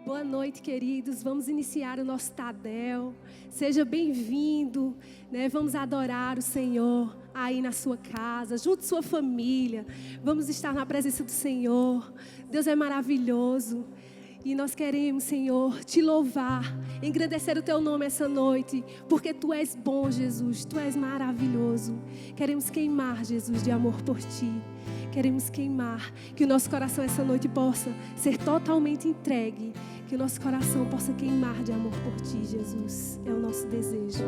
Boa noite, queridos. Vamos iniciar o nosso Tadel. Seja bem-vindo, né? Vamos adorar o Senhor aí na sua casa, junto com sua família. Vamos estar na presença do Senhor. Deus é maravilhoso. E nós queremos, Senhor, te louvar, engrandecer o teu nome essa noite, porque tu és bom, Jesus, tu és maravilhoso. Queremos queimar, Jesus, de amor por ti. Queremos queimar, que o nosso coração essa noite possa ser totalmente entregue, que o nosso coração possa queimar de amor por ti, Jesus. É o nosso desejo.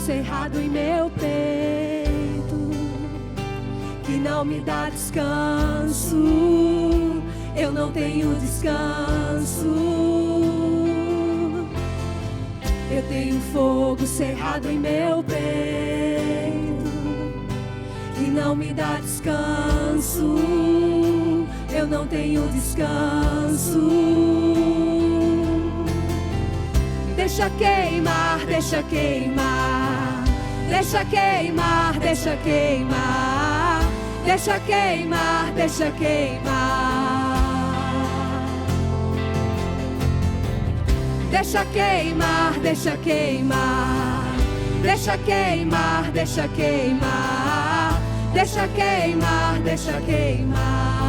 Cerrado em meu peito, que não me dá descanso. Eu não tenho descanso. Eu tenho fogo cerrado em meu peito, que não me dá descanso. Eu não tenho descanso. Deixa queimar, deixa queimar, deixa queimar, deixa queimar, deixa queimar, deixa queimar, deixa queimar, deixa queimar, deixa queimar, deixa queimar, deixa queimar, deixa queimar.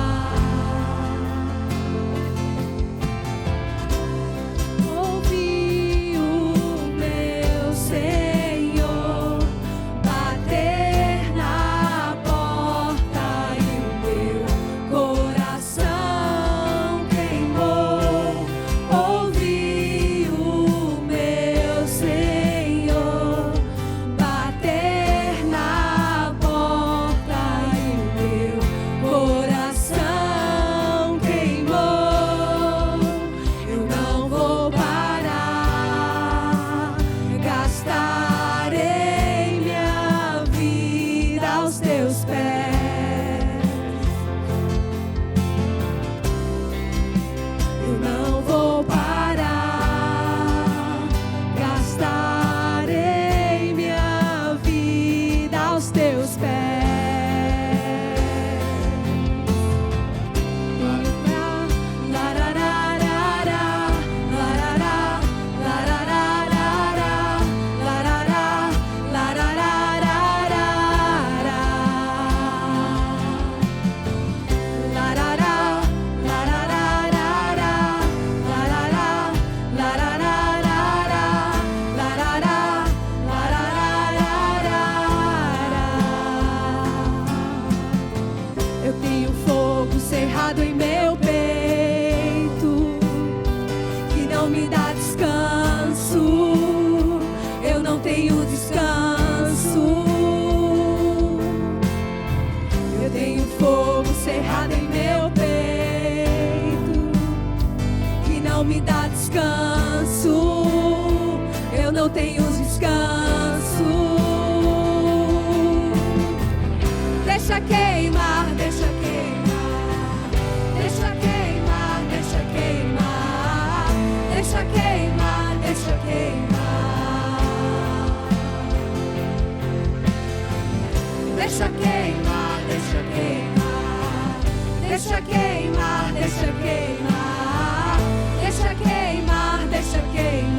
Deixa queimar, deixa queimar, deixa queimar, deixa queimar.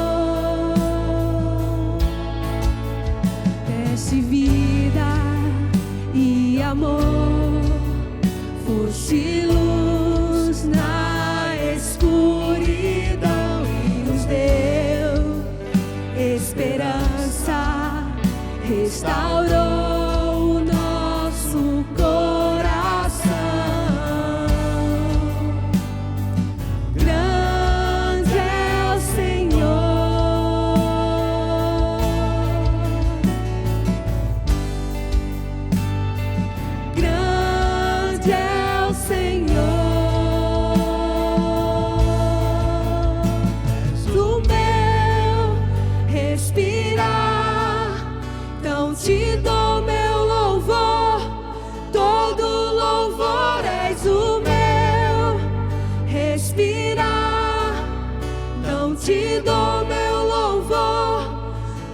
te dou meu louvor,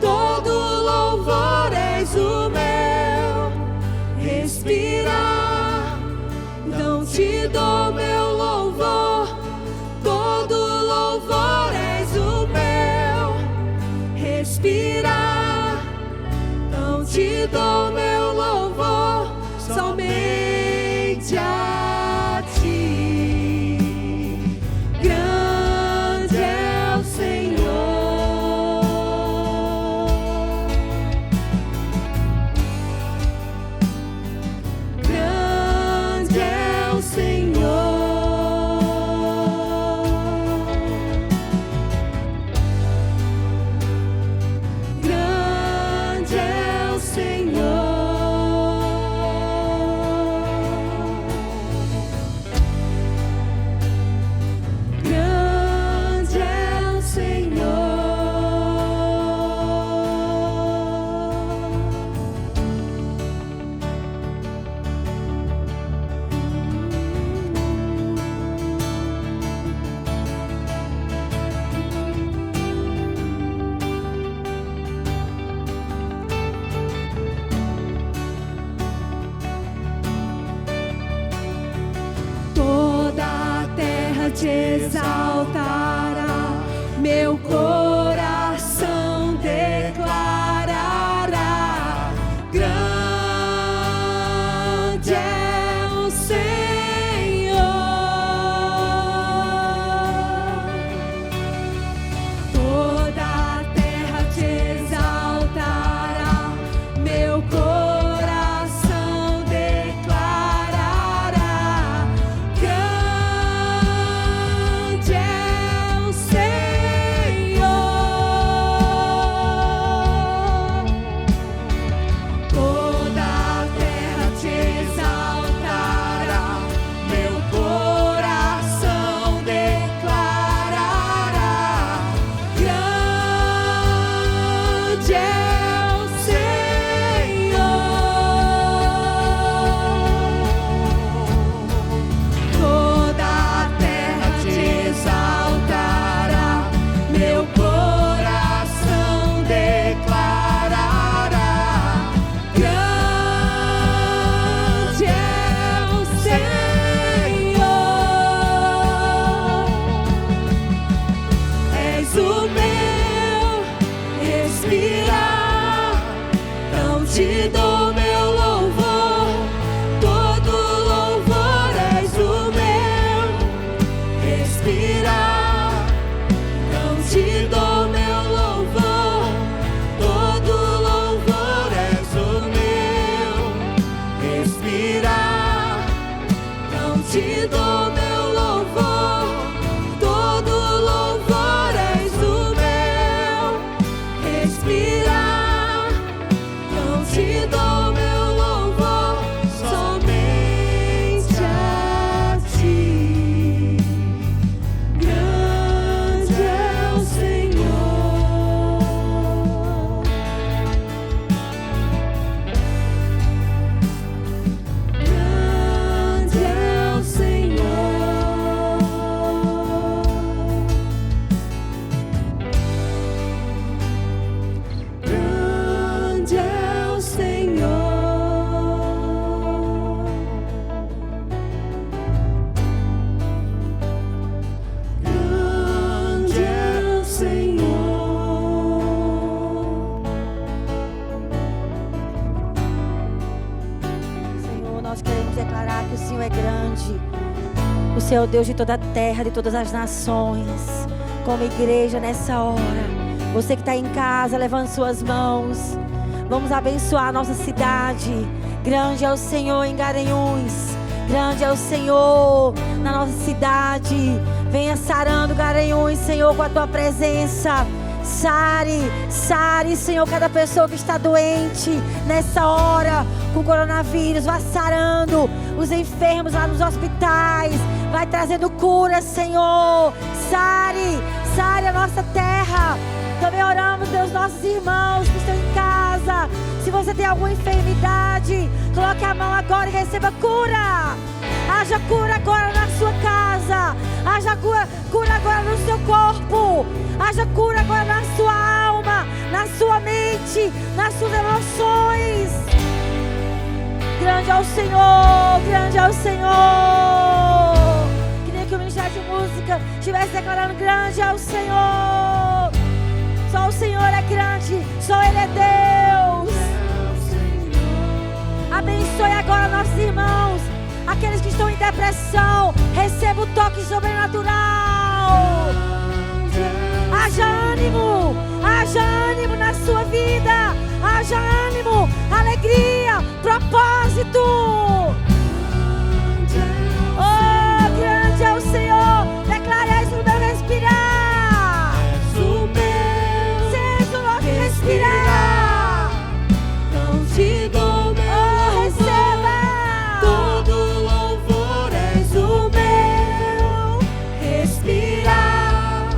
todo louvor és o meu respirar. Não te dou meu louvor, todo louvor és o meu respirar. Não te dou meu louvor, somente a ti. Grande é o Senhor, grande é o Senhor, grande é o Senhor. Toda a terra te exaltará, meu coração declarará: grande é o Senhor. Toda a terra te exaltará, meu coração declarará: grande é o Senhor. Toda a terra te exaltará, meu coração declarará: grande é o Senhor. Toda a terra te exaltará, meu coração declarará: grande é o Senhor. És o meu respirar, não te dou meu louvor, todo louvor és o meu respirar. Não te dou meu louvor, todo louvor és o meu respirar. Não te dou meu louvor, todo louvor és o meu respirar. Não te dou meu louvor, somente a ti. Grande é o Senhor, grande é o Senhor, grande é o Senhor, grande é o Senhor. Senhor, nós queremos declarar que o Senhor é grande. O Senhor é o Deus de toda a terra, de todas as nações. Como igreja nessa hora, você que está em casa, levante suas mãos. Vamos abençoar a nossa cidade. Grande é o Senhor em Garanhuns. Grande é o Senhor na nossa cidade. Venha sarando Garanhuns, Senhor, com a tua presença. Sare, Senhor, cada pessoa que está doente nessa hora com coronavírus, vá sarando os enfermos lá nos hospitais, vai trazendo cura, Senhor. Sare a nossa terra. Também oramos pelos nossos irmãos que estão em casa. Se você tem alguma enfermidade, coloque a mão agora e receba cura. Haja cura agora na sua casa. Haja cura agora no seu corpo. Grande é o Senhor, grande é o Senhor. Queria que o Ministério de Música estivesse declarando: grande é o Senhor. Só o Senhor é grande, só Ele é Deus. Abençoe agora nossos irmãos, aqueles que estão em depressão. Receba o toque sobrenatural. Haja ânimo na sua vida. Haja ânimo, alegria, propósito. Oh, grande é o Senhor. Declare isso no meu respirar. Seja o nosso respirar. Não te dou meu louvor. Receba. Todo louvor és o meu respirar.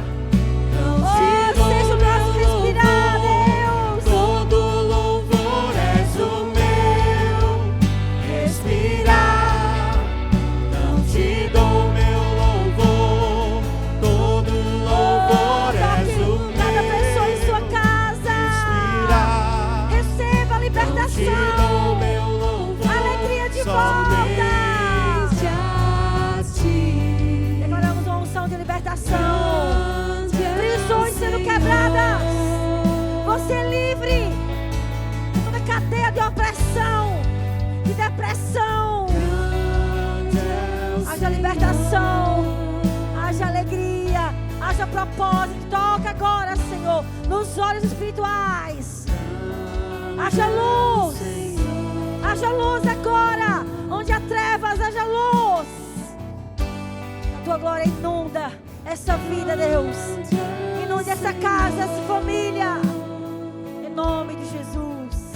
Não te dou Seja o nosso meu respirar, louvor. Deus. Todo louvor és o meu respirar. Não te dou meu louvor. Todo louvor és o meu Cada pessoa em sua casa. respirar. Receba a Não te libertação. dou meu louvor. Alegria de volta. Somente a ti. Declaramos uma unção de libertação. Prisões sendo quebradas. Você é livre de toda cadeia de opressão, de depressão. Haja libertação, haja alegria, haja propósito. Toca agora, Senhor, nos olhos espirituais. Haja luz agora. Onde há trevas, haja luz. A tua glória inunda essa vida, Deus. Inunde essa casa, essa família. Em nome de Jesus.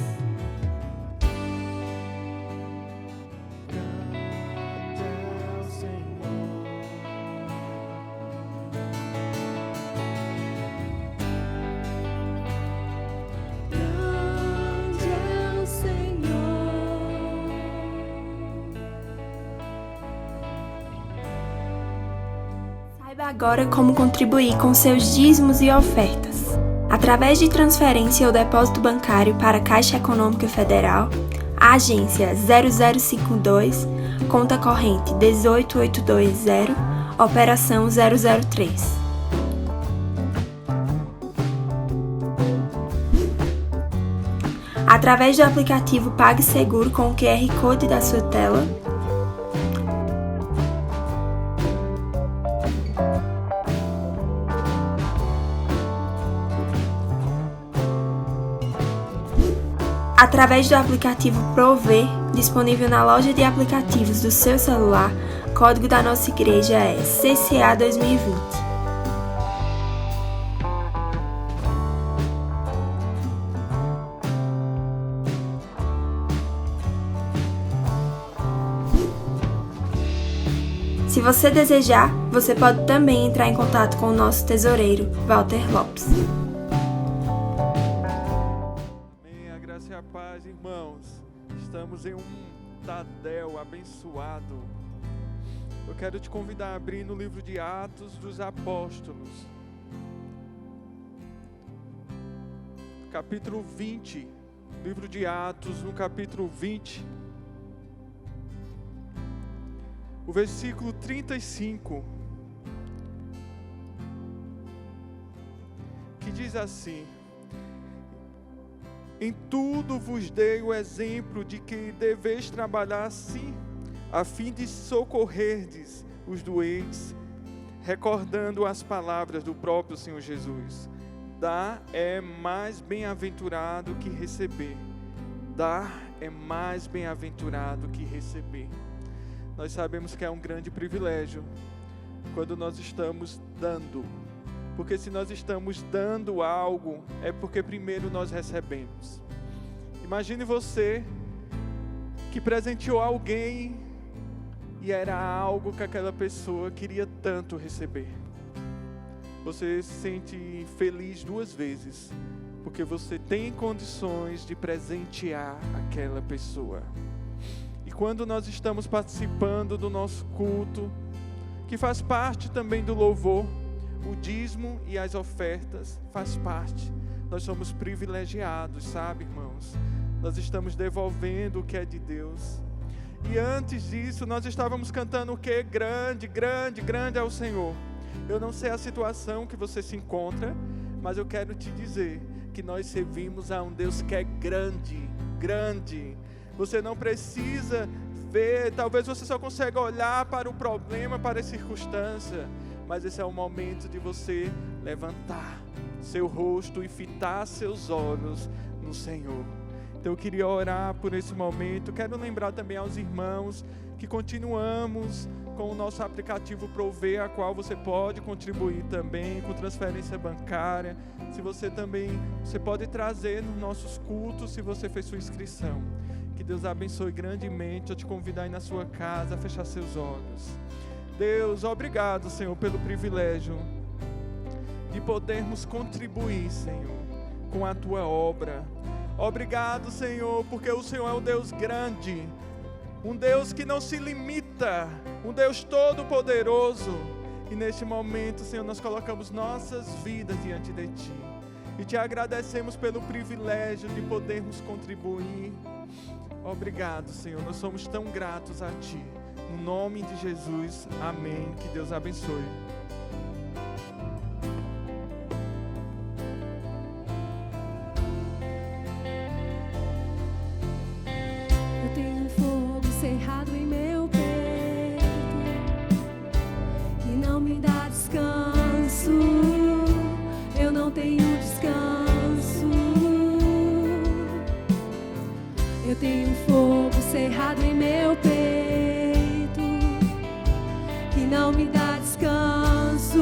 Grande é o Senhor. Saiba agora como contribuir com seus dízimos e ofertas. Através de transferência ou depósito bancário para a Caixa Econômica Federal, a agência 0052, conta corrente 18820, operação 003. Através do aplicativo PagSeguro com o QR Code da sua tela, através do aplicativo Prover, disponível na loja de aplicativos do seu celular. Código da nossa igreja é CCA 2020. Se você desejar, você pode também entrar em contato com o nosso tesoureiro, Walter Lopes. Amém. A graça e a paz, irmãos. Estamos em um Tadel abençoado. Eu quero te convidar a abrir no livro de Atos dos Apóstolos, capítulo 20. Livro de Atos, no capítulo 20. O versículo 35, que diz assim: em tudo vos dei o exemplo de que deveis trabalhar assim, a fim de socorrerdes os doentes, recordando as palavras do próprio Senhor Jesus. Dar é mais bem-aventurado que receber. Dar é mais bem-aventurado que receber. Nós sabemos que é um grande privilégio quando nós estamos dando. Porque se nós estamos dando algo, é porque primeiro nós recebemos. Imagine você que presenteou alguém e era algo que aquela pessoa queria tanto receber. Você se sente feliz duas vezes, porque você tem condições de presentear aquela pessoa. E quando nós estamos participando do nosso culto, que faz parte também do louvor, o dízimo e as ofertas faz parte. Nós somos privilegiados, sabe, irmãos? Nós estamos devolvendo o que é de Deus. E antes disso, nós estávamos cantando o quê? Grande, grande, grande é o Senhor. Eu não sei a situação que você se encontra, mas eu quero te dizer que nós servimos a um Deus que é grande, grande. Você não precisa ver, talvez você só consiga olhar para o problema, para a circunstância, mas esse é o momento de você levantar seu rosto e fitar seus olhos no Senhor. Então eu queria orar por esse momento. Quero lembrar também aos irmãos que continuamos com o nosso aplicativo Prover, a qual você pode contribuir também com transferência bancária. Se você também, você pode trazer nos nossos cultos, se você fez sua inscrição. Que Deus abençoe grandemente. Eu te convido aí na sua casa a fechar seus olhos. Deus, obrigado, Senhor, pelo privilégio de podermos contribuir, Senhor, com a Tua obra. Obrigado, Senhor, porque o Senhor é um Deus grande, um Deus que não se limita, um Deus todo-poderoso. E neste momento, Senhor, nós colocamos nossas vidas diante de Ti e Te agradecemos pelo privilégio de podermos contribuir. Obrigado, Senhor, nós somos tão gratos a Ti. No nome de Jesus, amém. Que Deus abençoe. Eu tenho um fogo cerrado em meu peito que não me dá descanso. Eu não tenho descanso. Eu tenho um fogo cerrado em meu peito que não me dá descanso.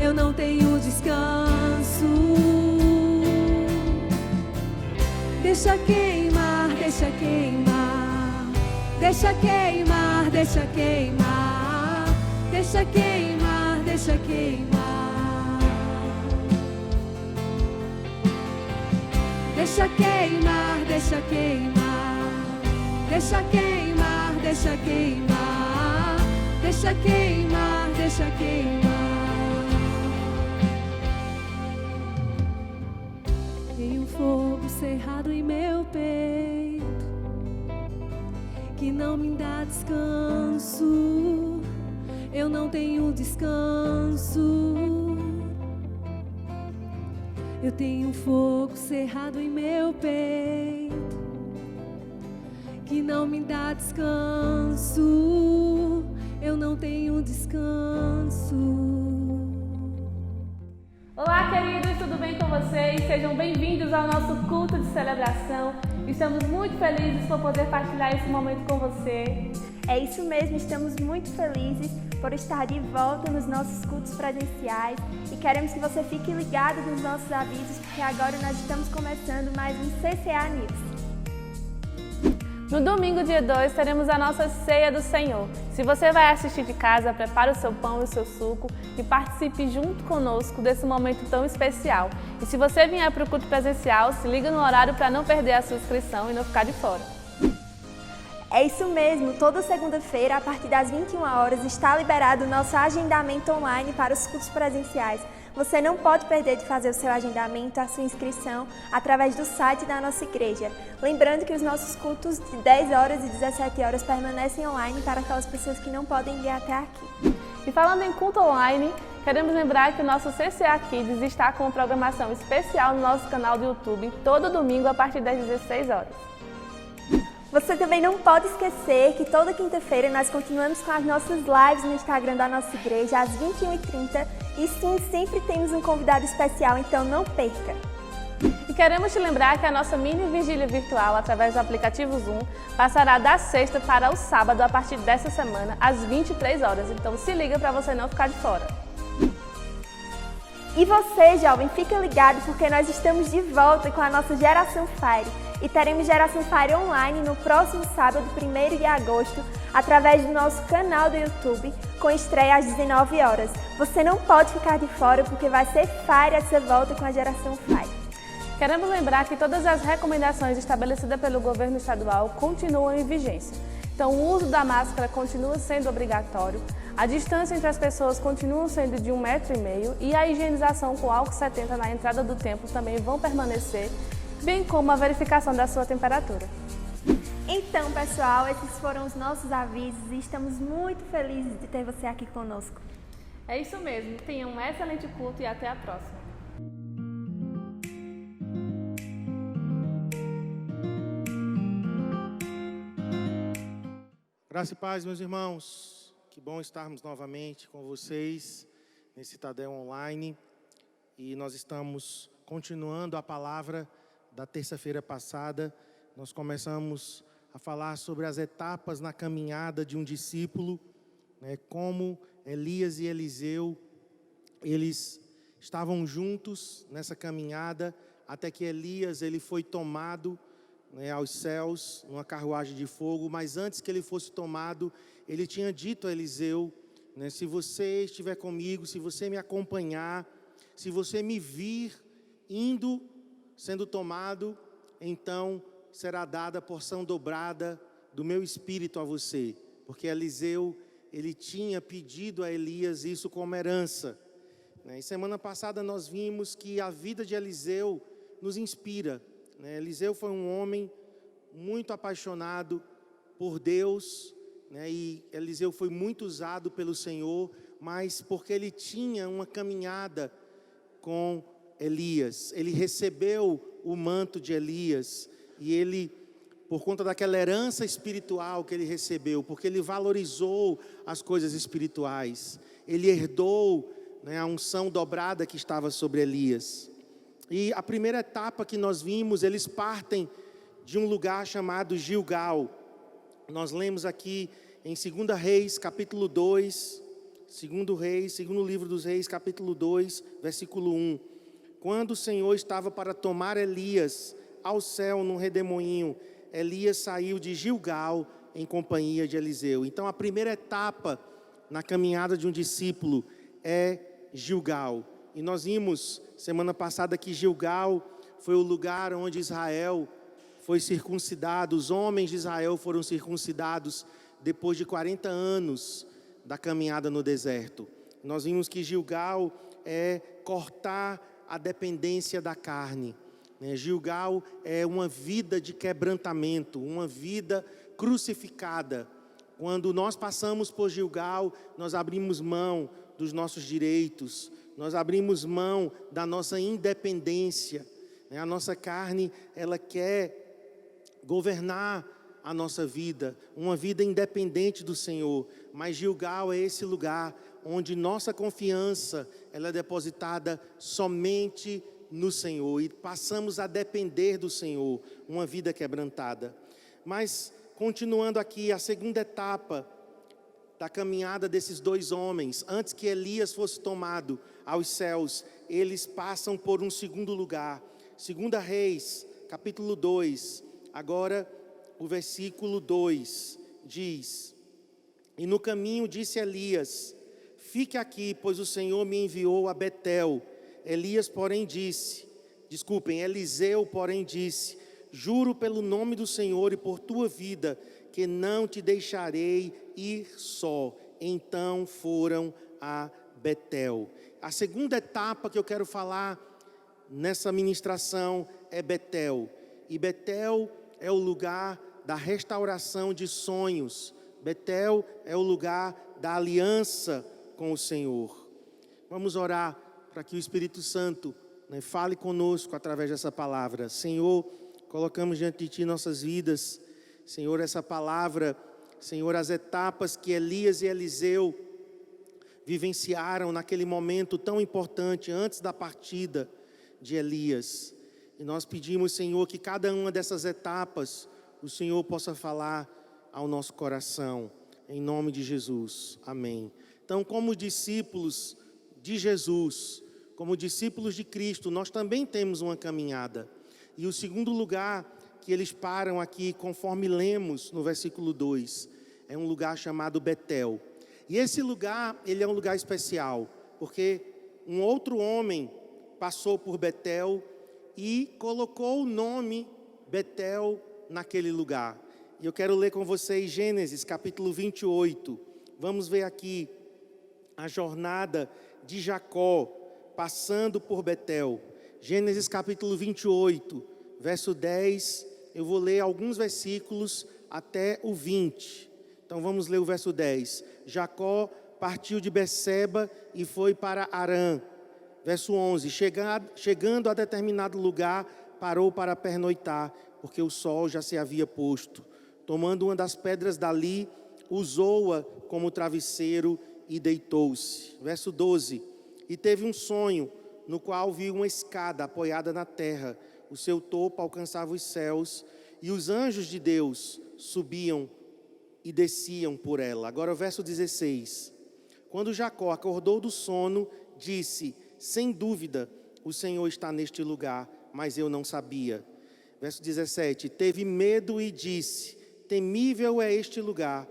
Eu não tenho descanso. Deixa queimar, deixa queimar, deixa queimar, deixa queimar, deixa queimar, deixa queimar, deixa queimar, deixa queimar, deixa queimar, deixa queimar, deixa queimar, deixa queimar. Tem um fogo cerrado em meu peito que não me dá descanso. Eu não tenho descanso. Eu tenho um fogo cerrado em meu peito que não me dá descanso. Eu não tenho descanso. Olá, queridos, tudo bem com vocês? Sejam bem-vindos ao nosso culto de celebração. Estamos muito felizes por poder partilhar esse momento com você. É isso mesmo, estamos muito felizes por estar de volta nos nossos cultos presenciais e queremos que você fique ligado nos nossos avisos, porque agora nós estamos começando mais um CCA News. No domingo, dia 2, teremos a nossa Ceia do Senhor. Se você vai assistir de casa, prepare o seu pão e o seu suco e participe junto conosco desse momento tão especial. E se você vier para o culto presencial, se liga no horário para não perder a sua inscrição e não ficar de fora. É isso mesmo, toda segunda-feira, a partir das 21 horas, está liberado o nosso agendamento online para os cultos presenciais. Você não pode perder de fazer o seu agendamento, a sua inscrição, através do site da nossa igreja. Lembrando que os nossos cultos de 10 horas e 17 horas permanecem online para aquelas pessoas que não podem vir até aqui. E falando em culto online, queremos lembrar que o nosso CCA Kids está com uma programação especial no nosso canal do YouTube, todo domingo a partir das 16 horas. Você também não pode esquecer que toda quinta-feira nós continuamos com as nossas lives no Instagram da nossa igreja às 21h30 e sim, sempre temos um convidado especial, então não perca! E queremos te lembrar que a nossa mini vigília virtual através do aplicativo Zoom passará da sexta para o sábado a partir dessa semana às 23 horas, então se liga para você não ficar de fora. E você, jovem, fica ligado porque nós estamos de volta com a nossa Geração Fire. E teremos Geração Fire online no próximo sábado, 1º de agosto, através do nosso canal do YouTube, com estreia às 19 horas. Você não pode ficar de fora porque vai ser Fire essa volta com a Geração Fire. Queremos lembrar que todas as recomendações estabelecidas pelo governo estadual continuam em vigência. Então, o uso da máscara continua sendo obrigatório, a distância entre as pessoas continua sendo de 1,5 metro e a higienização com álcool 70 na entrada do templo também vão permanecer, bem como a verificação da sua temperatura. Então, pessoal, esses foram os nossos avisos e estamos muito felizes de ter você aqui conosco. É isso mesmo. Tenha um excelente culto e até a próxima. Graça e paz, meus irmãos. Que bom estarmos novamente com vocês nesse Tadel Online. E nós estamos continuando a palavra da terça-feira passada. Nós começamos a falar sobre as etapas na caminhada de um discípulo, né, como Elias e Eliseu, eles estavam juntos nessa caminhada, até que Elias ele foi tomado, né, aos céus, numa carruagem de fogo. Mas antes que ele fosse tomado, ele tinha dito a Eliseu, né, se você estiver comigo, se você me acompanhar, se você me vir indo, sendo tomado, então será dada a porção dobrada do meu espírito a você. Porque Eliseu, ele tinha pedido a Elias isso como herança. E semana passada nós vimos que a vida de Eliseu nos inspira. Eliseu foi um homem muito apaixonado por Deus, e Eliseu foi muito usado pelo Senhor, mas porque ele tinha uma caminhada com Elias. Ele recebeu o manto de Elias e ele, por conta daquela herança espiritual que ele recebeu, porque ele valorizou as coisas espirituais, ele herdou, a unção dobrada que estava sobre Elias. E a primeira etapa que nós vimos, eles partem de um lugar chamado Gilgal. Nós lemos aqui em 2 Reis, capítulo 2, segundo livro dos Reis, capítulo 2, versículo 1. Quando o Senhor estava para tomar Elias ao céu num redemoinho, Elias saiu de Gilgal em companhia de Eliseu. Então a primeira etapa na caminhada de um discípulo é Gilgal. E nós vimos semana passada que Gilgal foi o lugar onde Israel foi circuncidado. Os homens de Israel foram circuncidados depois de 40 anos da caminhada no deserto. Nós vimos que Gilgal é cortar a dependência da carne. Gilgal é uma vida de quebrantamento, uma vida crucificada. Quando nós passamos por Gilgal, nós abrimos mão dos nossos direitos, nós abrimos mão da nossa independência. A nossa carne, ela quer governar a nossa vida, uma vida independente do Senhor. Mas Gilgal é esse lugar onde nossa confiança ela é depositada somente no Senhor e passamos a depender do Senhor, uma vida quebrantada. Mas continuando aqui, a segunda etapa da caminhada desses dois homens, antes que Elias fosse tomado aos céus, eles passam por um segundo lugar. 2 Reis, capítulo 2, agora o versículo 2 diz: E no caminho disse Elias, fique aqui, pois o Senhor me enviou a Betel. Eliseu, porém, disse, juro pelo nome do Senhor e por tua vida, que não te deixarei ir só. Então foram a Betel. A segunda etapa que eu quero falar nessa ministração é Betel. E Betel é o lugar da restauração de sonhos. Betel é o lugar da aliança com o Senhor. Vamos orar para que o Espírito Santo fale conosco através dessa palavra. Senhor, colocamos diante de Ti nossas vidas. Senhor, essa palavra, Senhor, as etapas que Elias e Eliseu vivenciaram naquele momento tão importante antes da partida de Elias. E nós pedimos, Senhor, que cada uma dessas etapas o Senhor possa falar ao nosso coração, em nome de Jesus. Amém. Então, como discípulos de Jesus, como discípulos de Cristo, nós também temos uma caminhada. E o segundo lugar que eles param aqui, conforme lemos no versículo 2, é um lugar chamado Betel. E esse lugar, ele é um lugar especial, porque um outro homem passou por Betel e colocou o nome Betel naquele lugar. E eu quero ler com vocês Gênesis capítulo 28. Vamos ver aqui a jornada de Jacó passando por Betel. Gênesis capítulo 28, verso 10. Eu vou ler alguns versículos até o 20. Então vamos ler o verso 10. Jacó partiu de Berseba e foi para Harã. Verso 11. Chegando a determinado lugar, parou para pernoitar, porque o sol já se havia posto. Tomando uma das pedras dali, usou-a como travesseiro e deitou-se. Verso 12. E teve um sonho, no qual viu uma escada apoiada na terra. O seu topo alcançava os céus, e os anjos de Deus subiam e desciam por ela. Agora o verso 16. Quando Jacó acordou do sono, disse: sem dúvida, o Senhor está neste lugar, mas eu não sabia. Verso 17. Teve medo e disse: temível é este lugar,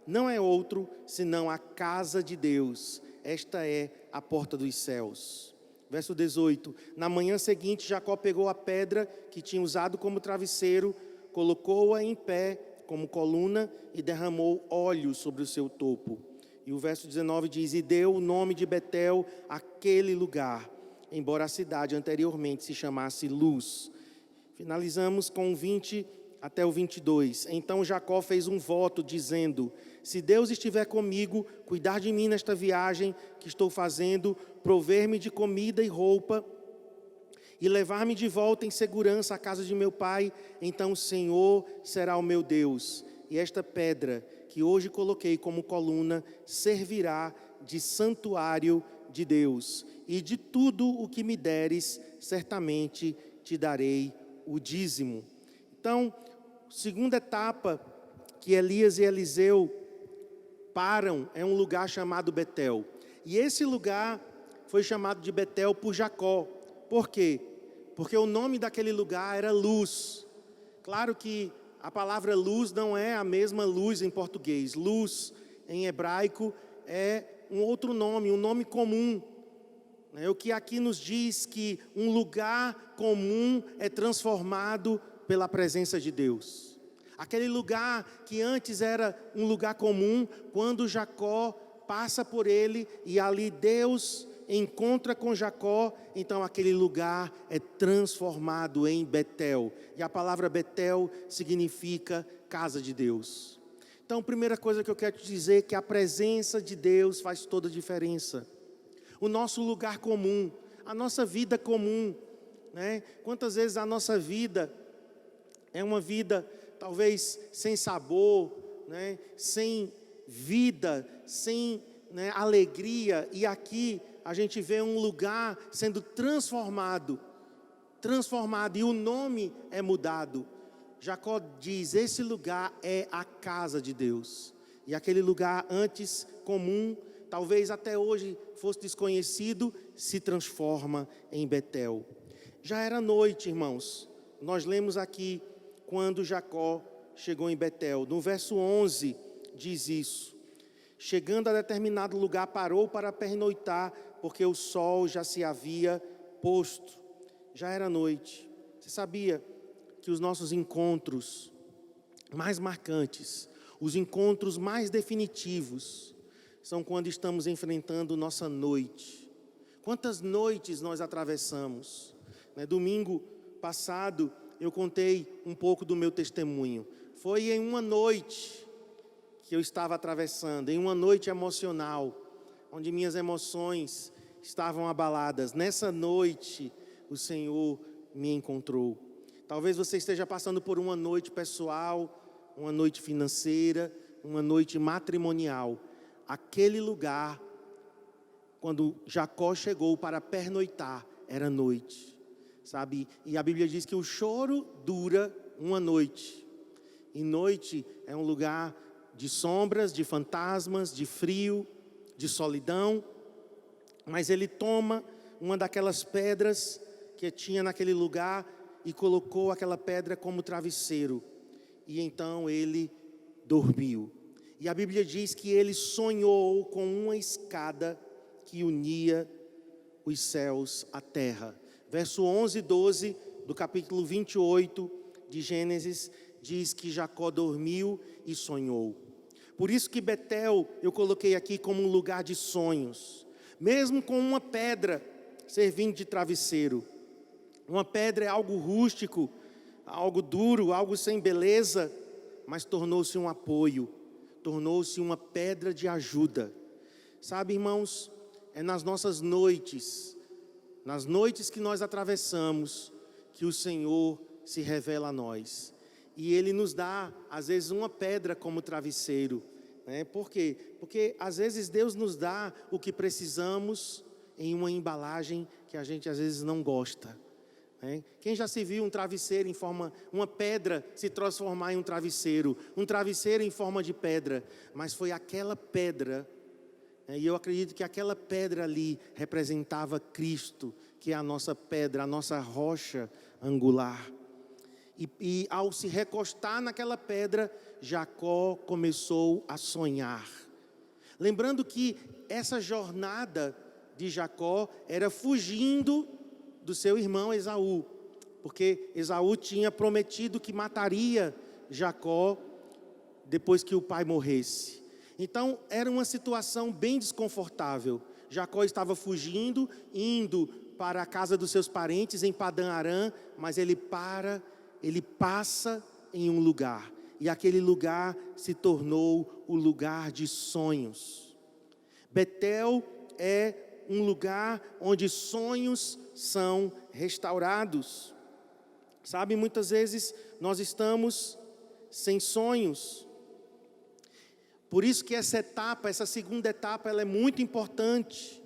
não é outro senão a casa de Deus. Esta é a porta dos céus. Verso 18. Na manhã seguinte, Jacó pegou a pedra que tinha usado como travesseiro, colocou-a em pé como coluna e derramou óleo sobre o seu topo. E o verso 19 diz: e deu o nome de Betel àquele lugar, embora a cidade anteriormente se chamasse Luz. Finalizamos com o 20 até o 22. Então Jacó fez um voto dizendo: se Deus estiver comigo, cuidar de mim nesta viagem que estou fazendo, prover-me de comida e roupa e levar-me de volta em segurança à casa de meu pai, então o Senhor será o meu Deus. E esta pedra que hoje coloquei como coluna servirá de santuário de Deus. E de tudo o que me deres, certamente te darei o dízimo. Então, segunda etapa que Elias e Eliseu param é um lugar chamado Betel. E esse lugar foi chamado de Betel por Jacó. Por quê? Porque o nome daquele lugar era Luz. Claro que a palavra luz não é a mesma luz em português. Luz em hebraico é um outro nome, um nome comum. O que aqui nos diz que um lugar comum é transformado pela presença de Deus. Aquele lugar que antes era um lugar comum, quando Jacó passa por ele e ali Deus encontra com Jacó, então aquele lugar é transformado em Betel. E a palavra Betel significa casa de Deus. Então, a primeira coisa que eu quero te dizer é que a presença de Deus faz toda a diferença. O nosso lugar comum, a nossa vida comum, Quantas vezes a nossa vida é uma vida talvez sem sabor, sem vida, sem alegria, e aqui a gente vê um lugar sendo transformado, e o nome é mudado. Jacó diz: esse lugar é a casa de Deus. E aquele lugar antes comum, talvez até hoje fosse desconhecido, se transforma em Betel. Já era noite, irmãos. Nós lemos aqui quando Jacó chegou em Betel. No verso 11 diz isso: chegando a determinado lugar, parou para pernoitar, porque o sol já se havia posto. Já era noite. Você sabia que os nossos encontros mais marcantes, os encontros mais definitivos, são quando estamos enfrentando nossa noite? Quantas noites nós atravessamos? Domingo passado eu contei um pouco do meu testemunho. Foi em uma noite que eu estava atravessando, em uma noite emocional, onde minhas emoções estavam abaladas. Nessa noite o Senhor me encontrou. Talvez você esteja passando por uma noite pessoal, uma noite financeira, uma noite matrimonial. Aquele lugar, quando Jacó chegou para pernoitar, era noite, sabe? E a Bíblia diz que o choro dura uma noite. E noite é um lugar de sombras, de fantasmas, de frio, de solidão. Mas ele toma uma daquelas pedras que tinha naquele lugar e colocou aquela pedra como travesseiro. E então ele dormiu. E a Bíblia diz que ele sonhou com uma escada que unia os céus à terra. Verso 11 e 12 do capítulo 28 de Gênesis diz que Jacó dormiu e sonhou. Por isso que Betel eu coloquei aqui como um lugar de sonhos. Mesmo com uma pedra servindo de travesseiro. Uma pedra é algo rústico, algo duro, algo sem beleza. mas tornou-se um apoio, tornou-se uma pedra de ajuda. Sabe, irmãos, é nas nossas noites, nas noites que nós atravessamos, que o Senhor se revela a nós. E Ele nos dá, às vezes, uma pedra como travesseiro. Por quê? Porque, às vezes, Deus nos dá o que precisamos em uma embalagem que a gente, às vezes, não gosta. Quem já se viu um travesseiro em forma, uma pedra se transformar em um travesseiro em forma de pedra, mas foi aquela pedra, e eu acredito que aquela pedra ali representava Cristo, que é a nossa pedra, a nossa rocha angular. E ao se recostar naquela pedra, Jacó começou a sonhar. Lembrando que essa jornada de Jacó era fugindo do seu irmão Esaú, porque Esaú tinha prometido que mataria Jacó depois que o pai morresse. Então era uma situação bem desconfortável. Jacó estava fugindo, indo para a casa dos seus parentes em Padã-Arã, mas ele passa em um lugar, e aquele lugar se tornou o lugar de sonhos. Betel é um lugar onde sonhos são restaurados. Sabe, muitas vezes nós estamos sem sonhos. Por isso que essa etapa, essa segunda etapa, ela é muito importante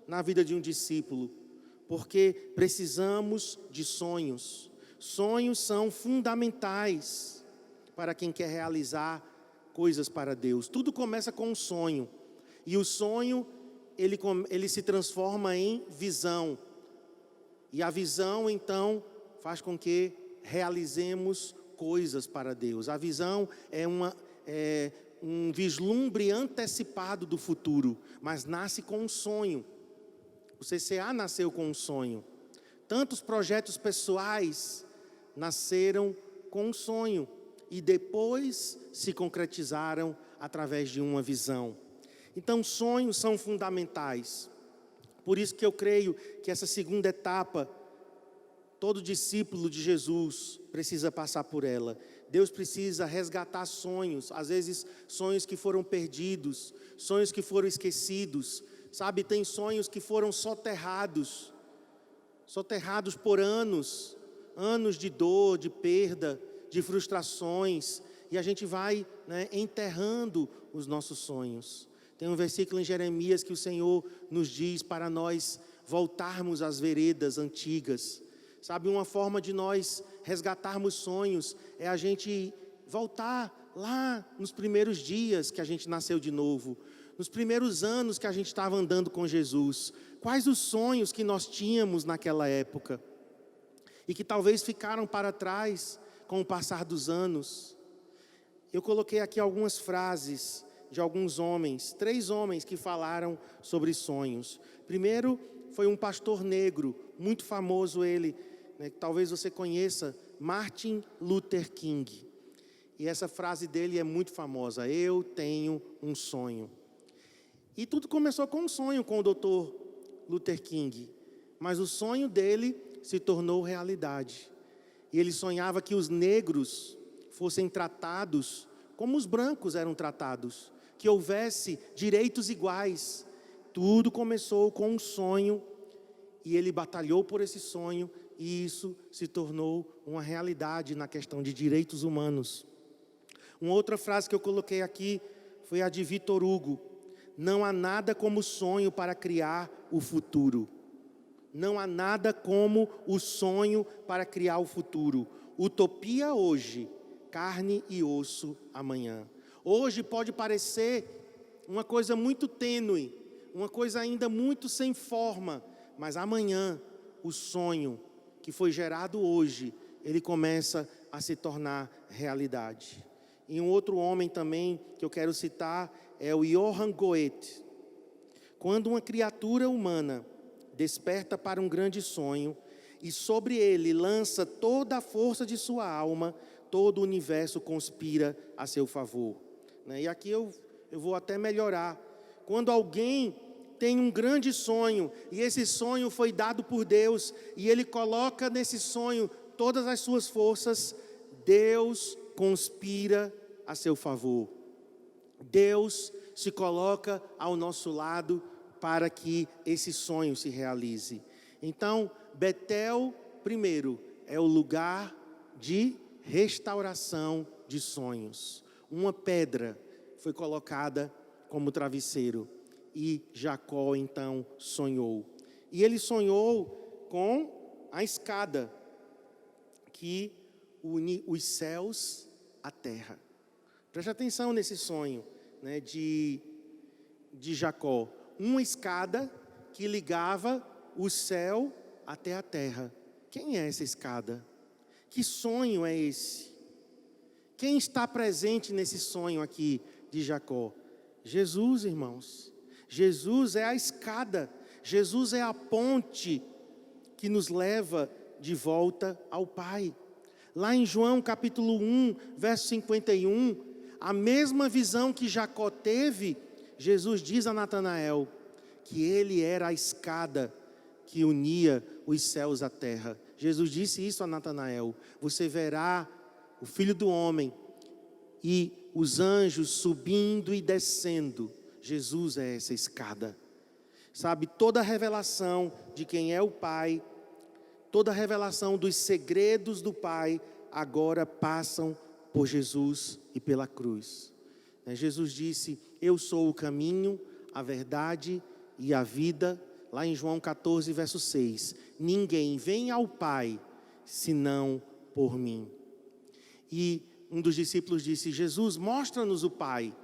na vida de um discípulo, porque precisamos de sonhos. Sonhos são fundamentais para quem quer realizar coisas para Deus. Tudo começa com um sonho, e o sonho ele se transforma em visão, e a visão então faz com que realizemos coisas para Deus. A visão é um vislumbre antecipado do futuro, mas nasce com um sonho. O CCA nasceu com um sonho. Tantos projetos pessoais nasceram com um sonho e depois se concretizaram através de uma visão. Então, sonhos são fundamentais. Por isso que eu creio que essa segunda etapa, todo discípulo de Jesus precisa passar por ela. Deus precisa resgatar sonhos, às vezes sonhos que foram perdidos, sonhos que foram esquecidos. Sabe, tem sonhos que foram soterrados por anos de dor, de perda, de frustrações, e a gente vai enterrando os nossos sonhos. Tem um versículo em Jeremias que o Senhor nos diz para nós voltarmos às veredas antigas. Sabe, uma forma de nós resgatarmos sonhos é a gente voltar lá nos primeiros dias que a gente nasceu de novo, nos primeiros anos que a gente estava andando com Jesus. Quais os sonhos que nós tínhamos naquela época e que talvez ficaram para trás com o passar dos anos. Eu coloquei aqui algumas frases de alguns homens, 3 homens que falaram sobre sonhos. Primeiro foi um pastor negro, muito famoso ele, que talvez você conheça, Martin Luther King. E essa frase dele é muito famosa: eu tenho um sonho. E tudo começou com um sonho com o Dr. Luther King, mas o sonho dele se tornou realidade. E ele sonhava que os negros fossem tratados como os brancos eram tratados, que houvesse direitos iguais. Tudo começou com um sonho, e ele batalhou por esse sonho, e isso se tornou uma realidade na questão de direitos humanos. Uma outra frase que eu coloquei aqui foi a de Victor Hugo: não há nada como sonho para criar o futuro. Não há nada como o sonho para criar o futuro. Utopia hoje, carne e osso amanhã. Hoje pode parecer uma coisa muito tênue, uma coisa ainda muito sem forma, mas amanhã o sonho que foi gerado hoje, ele começa a se tornar realidade. E um outro homem também que eu quero citar é o Johann Goethe. Quando uma criatura humana desperta para um grande sonho e sobre ele lança toda a força de sua alma, todo o universo conspira a seu favor. E aqui eu vou até melhorar. Quando alguém tem um grande sonho, e esse sonho foi dado por Deus, e ele coloca nesse sonho todas as suas forças, Deus conspira a seu favor. Deus se coloca ao nosso lado para que esse sonho se realize. Então, Betel, primeiro, é o lugar de restauração de sonhos. Uma pedra foi colocada como travesseiro e Jacó então sonhou. E ele sonhou com a escada que une os céus à terra. Preste atenção nesse sonho, né, de Jacó. Uma escada que ligava o céu até a terra. Quem é essa escada? Que sonho é esse? Quem está presente nesse sonho aqui de Jacó? Jesus, irmãos. Jesus é a escada. Jesus é a ponte que nos leva de volta ao Pai. Lá em João capítulo 1, verso 51, a mesma visão que Jacó teve, Jesus diz a Natanael que ele era a escada que unia os céus à terra. Jesus disse isso a Natanael: você verá o Filho do Homem e os anjos subindo e descendo. Jesus é essa escada. Sabe, toda a revelação de quem é o Pai, toda a revelação dos segredos do Pai, agora passam por Jesus e pela cruz. Jesus disse: eu sou o caminho, a verdade e a vida. Lá em João 14, verso 6. Ninguém vem ao Pai, senão por mim. E um dos discípulos disse: Jesus, mostra-nos o Pai.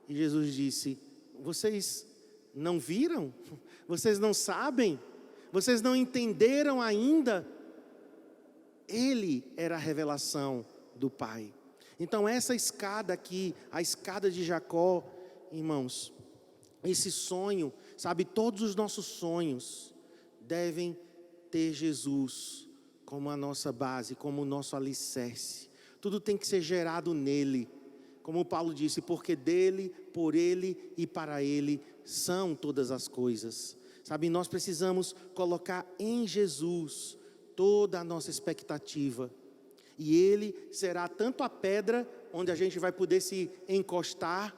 E Jesus disse: vocês não viram? Vocês não sabem? Vocês não entenderam ainda? Ele era a revelação do Pai. Então essa escada aqui, a escada de Jacó, irmãos, esse sonho, sabe, todos os nossos sonhos devem ter Jesus como a nossa base, como o nosso alicerce. Tudo tem que ser gerado nele. Como Paulo disse, porque dele, por ele e para ele são todas as coisas. Sabe, nós precisamos colocar em Jesus toda a nossa expectativa. E ele será tanto a pedra onde a gente vai poder se encostar,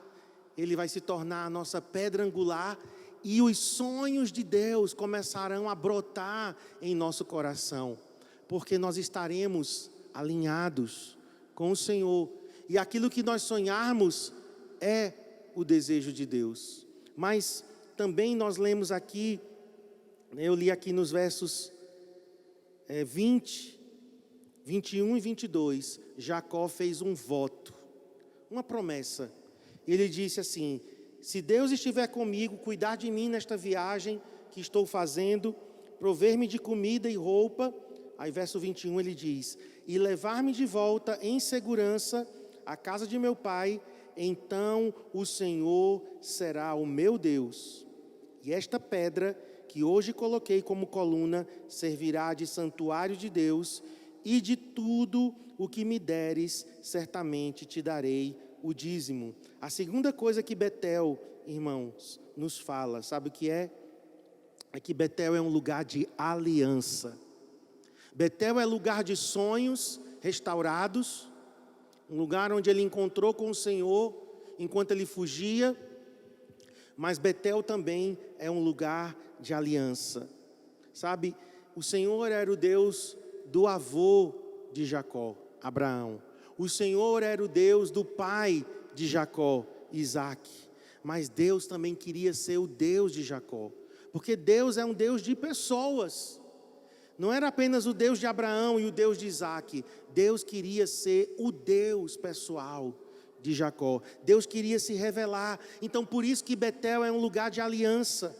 ele vai se tornar a nossa pedra angular, e os sonhos de Deus começarão a brotar em nosso coração, porque nós estaremos alinhados com o Senhor, e aquilo que nós sonharmos é o desejo de Deus. Mas também nós lemos aqui, eu li aqui nos versos 20, 21 e 22, Jacó fez um voto, uma promessa. Ele disse assim: se Deus estiver comigo, cuidar de mim nesta viagem que estou fazendo, prover-me de comida e roupa, aí verso 21 ele diz, e levar-me de volta em segurança à casa de meu pai, então o Senhor será o meu Deus. E esta pedra que hoje coloquei como coluna servirá de santuário de Deus, e de tudo o que me deres, certamente te darei o dízimo. A segunda coisa que Betel, irmãos, nos fala, sabe o que é? É que Betel é um lugar de aliança. Betel é lugar de sonhos restaurados, um lugar onde ele encontrou com o Senhor enquanto ele fugia, mas Betel também é um lugar de aliança. Sabe, o Senhor era o Deus do avô de Jacó, Abraão. O Senhor era o Deus do pai de Jacó, Isaac. Mas Deus também queria ser o Deus de Jacó, porque Deus é um Deus de pessoas. Não era apenas o Deus de Abraão e o Deus de Isaac. Deus queria ser o Deus pessoal de Jacó. Deus queria se revelar. Então por isso que Betel é um lugar de aliança.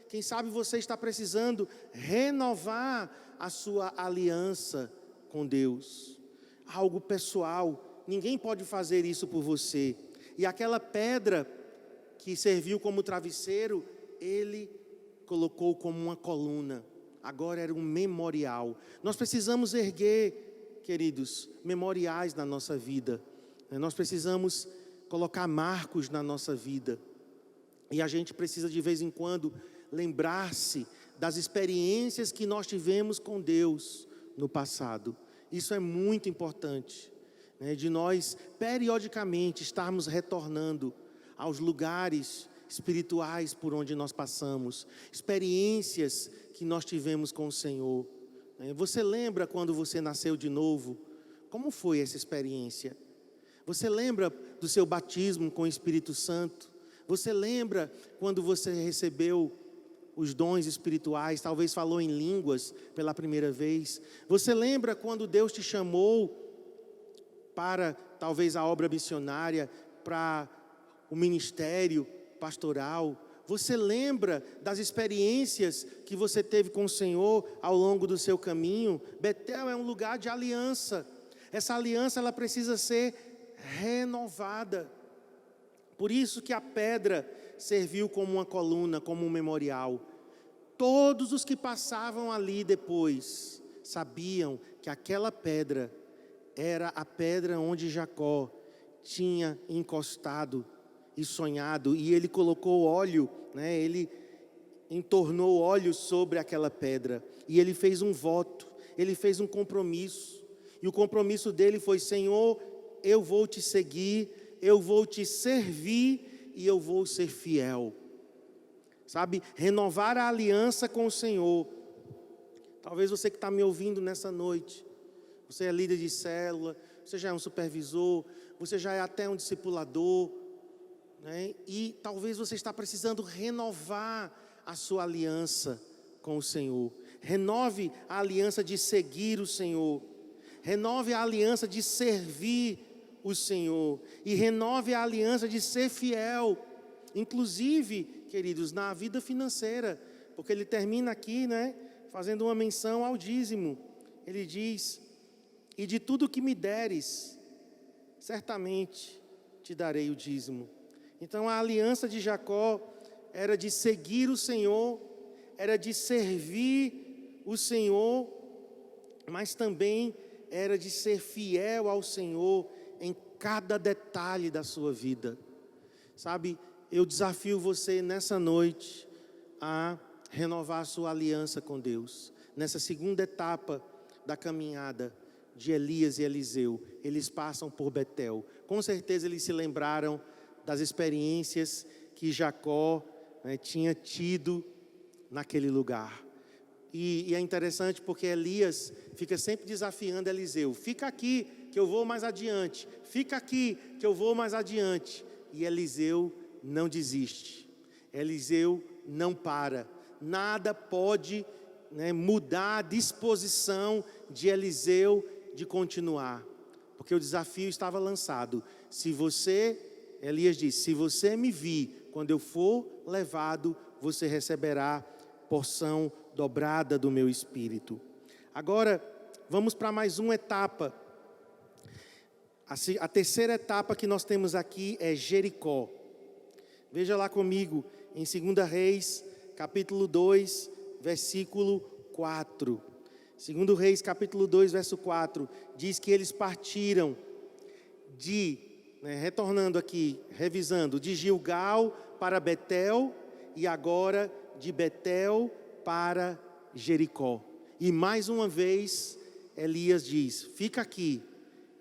Quem sabe você está precisando renovar a sua aliança com Deus. Algo pessoal. Ninguém pode fazer isso por você. E aquela pedra que serviu como travesseiro, ele colocou como uma coluna. Agora era um memorial. Nós precisamos erguer, queridos, memoriais na nossa vida. Nós precisamos colocar marcos na nossa vida. E a gente precisa de vez em quando lembrar-se das experiências que nós tivemos com Deus no passado. Isso é muito importante. né, de nós periodicamente estarmos retornando aos lugares espirituais por onde nós passamos, experiências que nós tivemos com o Senhor. Você lembra quando você nasceu de novo? Como foi essa experiência? Você lembra do seu batismo com o Espírito Santo? Você lembra quando você recebeu os dons espirituais, talvez falou em línguas pela primeira vez? Você lembra quando Deus te chamou para talvez a obra missionária, para o ministério pastoral? Você lembra das experiências que você teve com o Senhor ao longo do seu caminho? Betel é um lugar de aliança. Essa aliança ela precisa ser renovada. Por isso que a pedra serviu como uma coluna, como um memorial. Todos os que passavam ali depois sabiam que aquela pedra era a pedra onde Jacó tinha encostado e sonhado, e ele colocou óleo, né? Ele entornou óleo sobre aquela pedra, e ele fez um voto, ele fez um compromisso, e o compromisso dele foi: Senhor, eu vou te seguir, eu vou te servir e eu vou ser fiel. Sabe, renovar a aliança com o Senhor. Talvez você que está me ouvindo nessa noite, você é líder de célula, você já é um supervisor, você já é até um discipulador, né? E talvez você está precisando renovar a sua aliança com o Senhor. Renove a aliança de seguir o Senhor. Renove a aliança de servir o Senhor. E renove a aliança de ser fiel. Inclusive, queridos, na vida financeira. Porque ele termina aqui, né, fazendo uma menção ao dízimo. Ele diz: e de tudo que me deres, certamente te darei o dízimo. Então a aliança de Jacó era de seguir o Senhor, era de servir o Senhor, mas também era de ser fiel ao Senhor em cada detalhe da sua vida. Sabe, eu desafio você nessa noite a renovar a sua aliança com Deus. Nessa segunda etapa da caminhada de Elias e Eliseu, eles passam por Betel. Com certeza eles se lembraram das experiências que Jacó, né, tinha tido naquele lugar. E é interessante porque Elias fica sempre desafiando Eliseu: fica aqui que eu vou mais adiante, fica aqui que eu vou mais adiante. E Eliseu não desiste, Eliseu não para. Nada pode, né, mudar a disposição de Eliseu de continuar, porque o desafio estava lançado. Se você, Elias disse, se você me vir, quando eu for levado, você receberá porção dobrada do meu espírito. Agora, vamos para mais uma etapa. A terceira etapa que nós temos aqui é Jericó. Veja lá comigo, em 2 Reis, capítulo 2, versículo 4. 2 Reis, capítulo 2, verso 4, diz que eles partiram retornando aqui, revisando, de Gilgal para Betel, e agora de Betel para Jericó. E mais uma vez, Elias diz: fica aqui.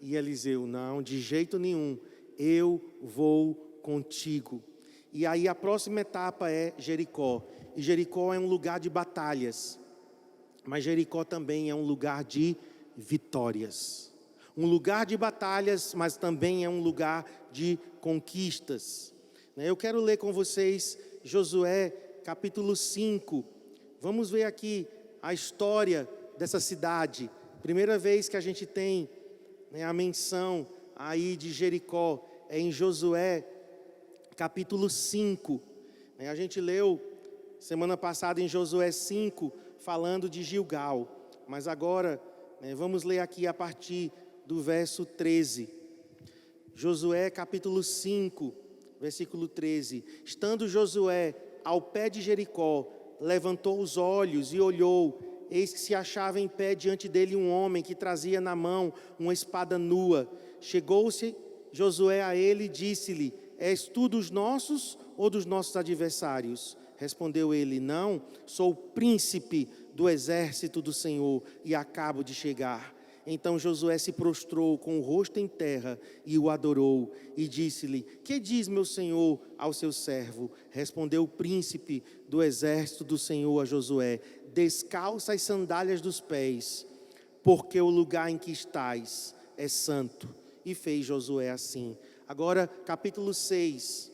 E Eliseu: não, de jeito nenhum, eu vou contigo. E aí a próxima etapa é Jericó. E Jericó é um lugar de batalhas, mas Jericó também é um lugar de vitórias. Um lugar de batalhas, mas também é um lugar de conquistas. Eu quero ler com vocês Josué capítulo 5. Vamos ver aqui a história dessa cidade. Primeira vez que a gente tem, né, a menção aí de Jericó é em Josué capítulo 5. A gente leu semana passada em Josué 5 falando de Gilgal, mas agora, né, vamos ler aqui a partir do verso 13. Josué capítulo 5, versículo 13. Estando Josué ao pé de Jericó, levantou os olhos e olhou, eis que se achava em pé diante dele um homem que trazia na mão uma espada nua. Chegou-se Josué a ele e disse-lhe: és tu dos nossos ou dos nossos adversários? Respondeu ele: não, sou o príncipe do exército do Senhor e acabo de chegar. Então Josué se prostrou com o rosto em terra e o adorou e disse-lhe: que diz meu senhor ao seu servo? Respondeu o príncipe do exército do Senhor a Josué: descalça as sandálias dos pés, porque o lugar em que estás é santo. E fez Josué assim. Agora capítulo 6,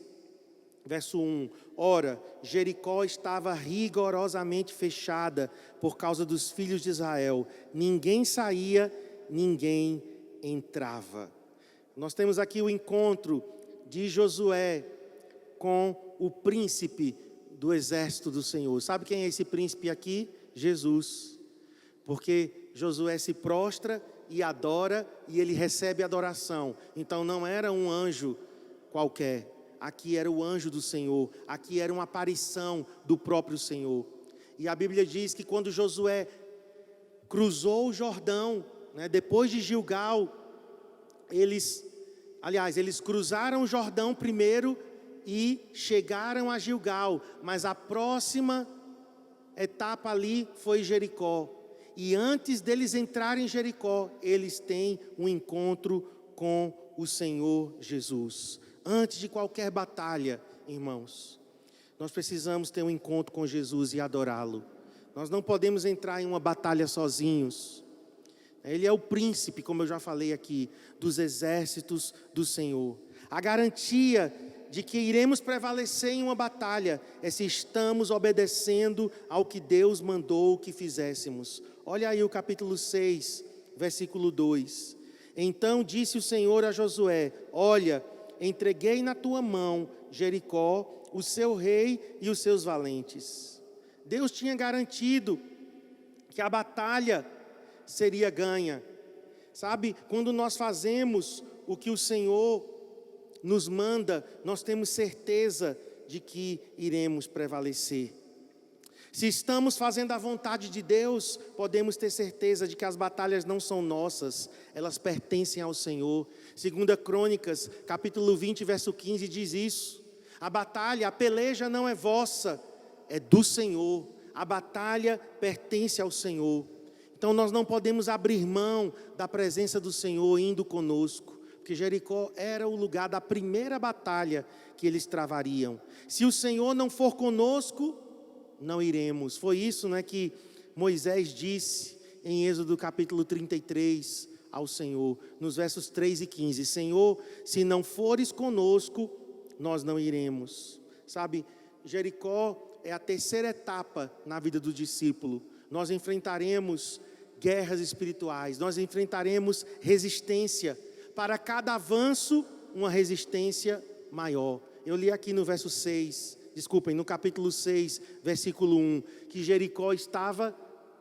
verso 1. Ora, Jericó estava rigorosamente fechada por causa dos filhos de Israel. Ninguém saía, ninguém entrava. Nós temos aqui o encontro de Josué com o príncipe do exército do Senhor. Sabe quem é esse príncipe aqui? Jesus. Porque Josué se prostra e adora e ele recebe adoração. Então não era um anjo qualquer. Aqui era o anjo do Senhor, aqui era uma aparição do próprio Senhor. E a Bíblia diz que quando Josué cruzou o Jordão, depois de Gilgal, eles cruzaram o Jordão primeiro e chegaram a Gilgal, mas a próxima etapa ali foi Jericó. E antes deles entrarem em Jericó, eles têm um encontro com o Senhor Jesus. Antes de qualquer batalha, irmãos, nós precisamos ter um encontro com Jesus e adorá-lo. Nós não podemos entrar em uma batalha sozinhos. Ele é o príncipe, como eu já falei aqui, dos exércitos do Senhor. A garantia de que iremos prevalecer em uma batalha é se estamos obedecendo ao que Deus mandou que fizéssemos. Olha aí o capítulo 6, versículo 2. Então disse o Senhor a Josué: olha, entreguei na tua mão Jericó, o seu rei e os seus valentes. Deus tinha garantido que a batalha seria ganha. Sabe, quando nós fazemos o que o Senhor nos manda, nós temos certeza de que iremos prevalecer. Se estamos fazendo a vontade de Deus, podemos ter certeza de que as batalhas não são nossas, elas pertencem ao Senhor. 2 Crônicas, capítulo 20, verso 15, diz isso. A batalha, a peleja não é vossa, é do Senhor. A batalha pertence ao Senhor. Então nós não podemos abrir mão da presença do Senhor indo conosco, porque Jericó era o lugar da primeira batalha que eles travariam. Se o Senhor não for conosco, não iremos. Foi isso, que Moisés disse em Êxodo capítulo 33 ao Senhor, nos versos 3 e 15: Senhor, se não fores conosco, nós não iremos. Sabe, Jericó é a terceira etapa na vida do discípulo. Nós enfrentaremos guerras espirituais, nós enfrentaremos resistência. Para cada avanço, uma resistência maior. Eu li aqui no capítulo 6, versículo 1, que Jericó estava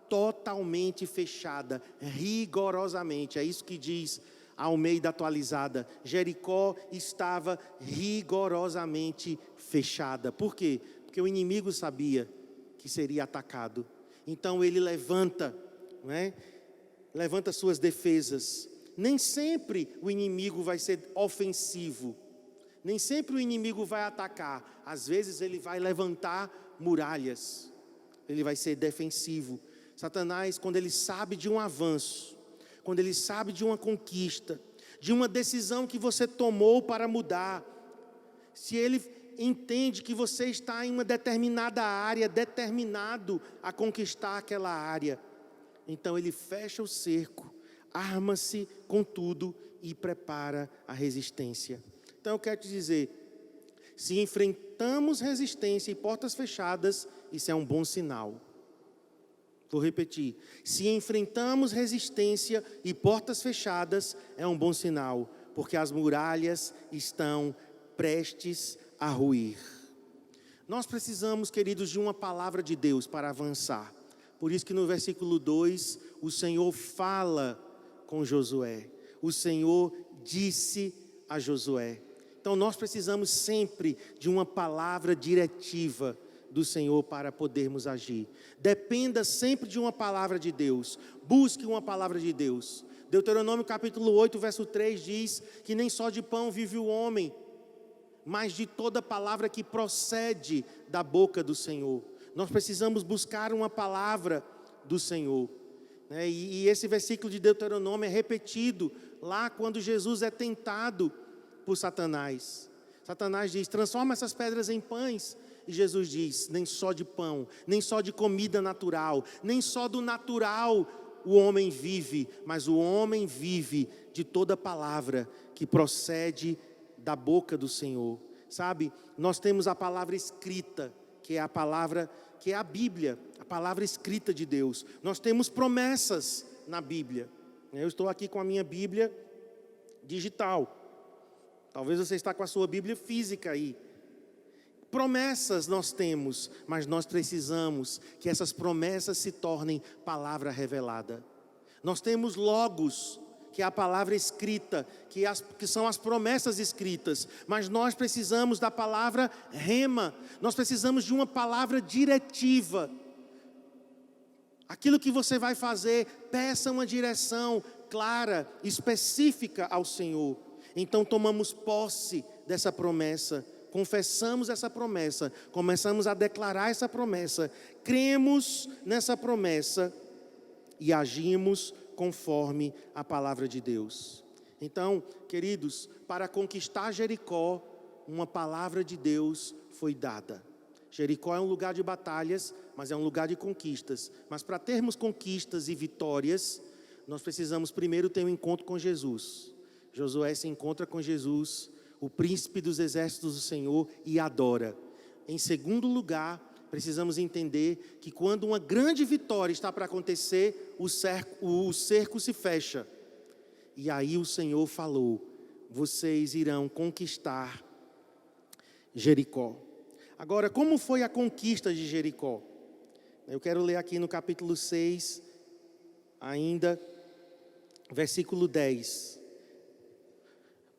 totalmente fechada, rigorosamente. É isso que diz a Almeida atualizada. Jericó estava rigorosamente fechada. Por quê? Porque o inimigo sabia que seria atacado. Então ele levanta suas defesas. Nem sempre o inimigo vai ser ofensivo. Nem sempre o inimigo vai atacar. Às vezes ele vai levantar muralhas. Ele vai ser defensivo. Satanás, quando ele sabe de um avanço, quando ele sabe de uma conquista, de uma decisão que você tomou para mudar, se ele entende que você está em uma determinada área, determinado a conquistar aquela área, então ele fecha o cerco, arma-se com tudo e prepara a resistência. Então eu quero te dizer, se enfrentamos resistência e portas fechadas, isso é um bom sinal. Vou repetir, se enfrentamos resistência e portas fechadas, é um bom sinal, porque as muralhas estão prestes a ruir. Nós precisamos, queridos, de uma palavra de Deus para avançar. Por isso que no versículo 2, o Senhor fala com Josué. O Senhor disse a Josué. Então nós precisamos sempre de uma palavra diretiva do Senhor para podermos agir. Dependa sempre de uma palavra de Deus. Busque uma palavra de Deus. Deuteronômio capítulo 8, verso 3 diz que nem só de pão vive o homem, mas de toda palavra que procede da boca do Senhor. Nós precisamos buscar uma palavra do Senhor. né? E esse versículo de Deuteronômio é repetido lá quando Jesus é tentado por Satanás. Satanás diz: transforma essas pedras em pães. E Jesus diz: nem só de pão, nem só de comida natural, nem só do natural o homem vive, mas o homem vive de toda palavra que procede da boca do Senhor. Sabe, nós temos a palavra escrita, que é a palavra, que é a Bíblia, a palavra escrita de Deus. Nós temos promessas na Bíblia. Eu estou aqui com a minha Bíblia digital. Talvez você está com a sua Bíblia física aí. Promessas nós temos, mas nós precisamos que essas promessas se tornem palavra revelada. Nós temos logos, que é a palavra escrita, que são as promessas escritas, mas nós precisamos da palavra rema, nós precisamos de uma palavra diretiva. Aquilo que você vai fazer, peça uma direção clara, específica ao Senhor. Então tomamos posse dessa promessa, confessamos essa promessa, começamos a declarar essa promessa, cremos nessa promessa e agimos conforme a palavra de Deus. Então, queridos, para conquistar Jericó, uma palavra de Deus foi dada. Jericó é um lugar de batalhas, mas é um lugar de conquistas. Mas para termos conquistas e vitórias, nós precisamos primeiro ter um encontro com Jesus. Josué se encontra com Jesus, o príncipe dos exércitos do Senhor, e adora. Em segundo lugar, precisamos entender que quando uma grande vitória está para acontecer, o cerco se fecha. E aí o Senhor falou: vocês irão conquistar Jericó. Agora, como foi a conquista de Jericó? Eu quero ler aqui no capítulo 6, ainda, versículo 10.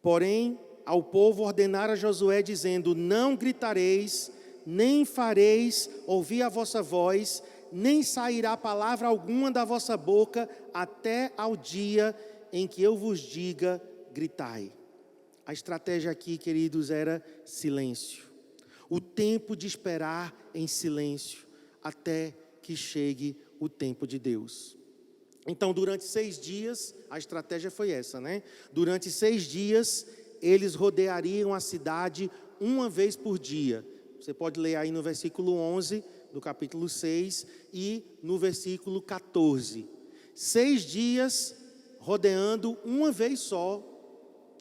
Porém, ao povo ordenara Josué, dizendo: não gritareis, nem fareis ouvir a vossa voz, nem sairá palavra alguma da vossa boca, até ao dia em que eu vos diga, gritai. A estratégia aqui, queridos, era silêncio. O tempo de esperar em silêncio, até que chegue o tempo de Deus. Então, durante 6 dias, a estratégia foi essa, né? Durante 6 dias, eles rodeariam a cidade uma vez por dia. Você pode ler aí no versículo 11 do capítulo 6 e no versículo 14. 6 dias rodeando uma vez só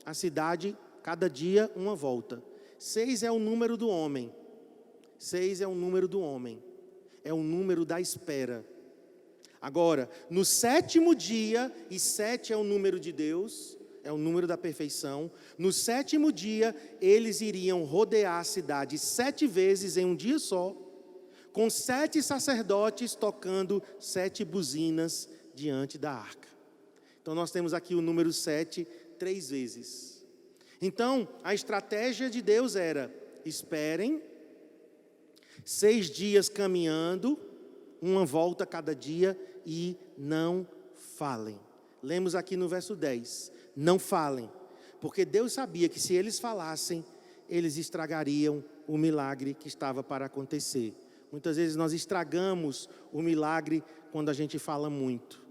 a cidade, cada dia uma volta. 6 é o número do homem. 6 é o número do homem. É o número da espera. Agora, no 7º dia, e 7 é o número de Deus, é o número da perfeição. No 7º dia, eles iriam rodear a cidade 7 vezes em um dia só, com 7 sacerdotes tocando 7 buzinas diante da arca. Então nós temos aqui o número 7 3 vezes. Então, a estratégia de Deus era: esperem, 6 dias caminhando, uma volta cada dia, e não falem. Lemos aqui no verso 10, não falem, porque Deus sabia que se eles falassem, eles estragariam o milagre que estava para acontecer. Muitas vezes nós estragamos o milagre quando a gente fala muito.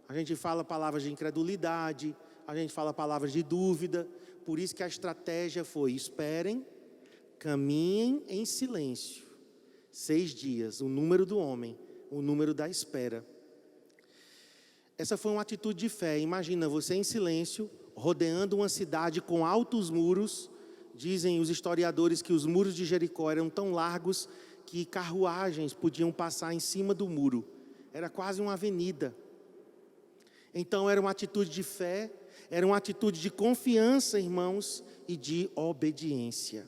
A gente fala palavras de incredulidade, a gente fala palavras de dúvida. Por isso que a estratégia foi: esperem, caminhem em silêncio. 6 dias, o número do homem, o número da espera. Essa foi uma atitude de fé. Imagina você em silêncio, rodeando uma cidade com altos muros. Dizem os historiadores que os muros de Jericó eram tão largos que carruagens podiam passar em cima do muro. Era quase uma avenida. Então era uma atitude de fé, era uma atitude de confiança, irmãos, e de obediência.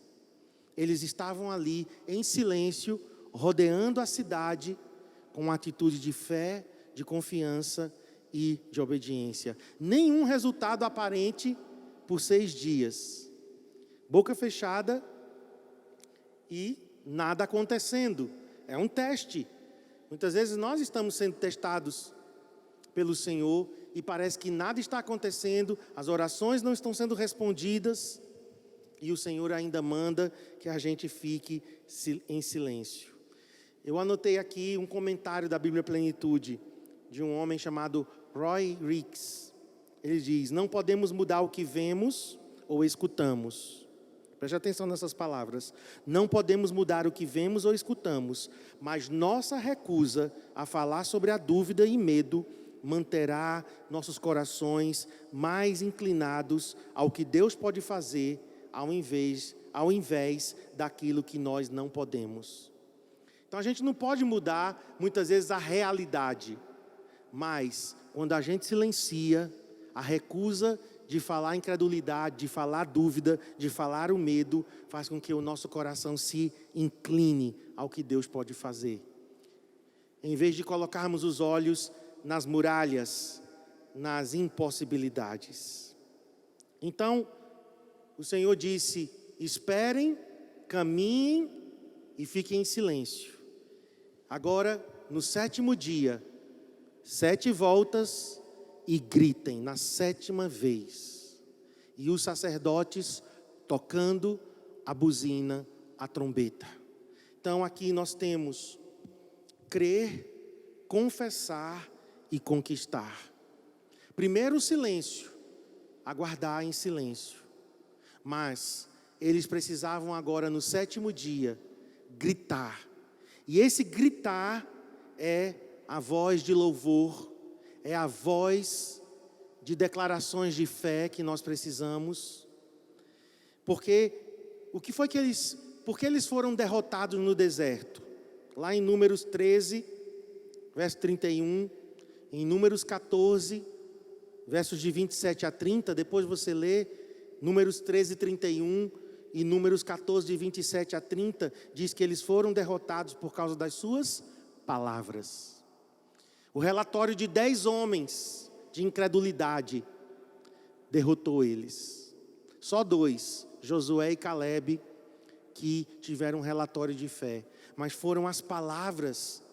Eles estavam ali em silêncio, rodeando a cidade, com uma atitude de fé, de confiança e de obediência. Nenhum resultado aparente por 6 dias. Boca fechada e nada acontecendo. É um teste. Muitas vezes nós estamos sendo testados pelo Senhor e parece que nada está acontecendo, as orações não estão sendo respondidas e o Senhor ainda manda que a gente fique em silêncio. Eu anotei aqui um comentário da Bíblia Plenitude. de um homem chamado Roy Ricks. Ele diz: não podemos mudar o que vemos ou escutamos. Preste atenção nessas palavras. Não podemos mudar o que vemos ou escutamos, mas nossa recusa a falar sobre a dúvida e medo manterá nossos corações mais inclinados ao que Deus pode fazer, ao invés daquilo que nós não podemos. Então a gente não pode mudar muitas vezes a realidade, mas quando a gente silencia, a recusa de falar a incredulidade, de falar a dúvida, de falar o medo, faz com que o nosso coração se incline ao que Deus pode fazer. Em vez de colocarmos os olhos nas muralhas, nas impossibilidades. Então, o Senhor disse: esperem, caminhem e fiquem em silêncio. Agora, no 7º dia, 7 voltas e gritem na 7ª vez. E os sacerdotes tocando a buzina, a trombeta. Então aqui nós temos crer, confessar e conquistar. Primeiro o silêncio, aguardar em silêncio. Mas eles precisavam agora no 7º dia gritar. E esse gritar é a voz de louvor, é a voz de declarações de fé que nós precisamos. Porque porque eles foram derrotados no deserto? Lá em Números 13, verso 31, em Números 14, versos de 27 a 30, depois você lê Números 13, 31 e Números 14, de 27 a 30, diz que eles foram derrotados por causa das suas palavras. O relatório de 10 homens de incredulidade derrotou eles. Só 2, Josué e Calebe, que tiveram um relatório de fé. Mas foram as palavras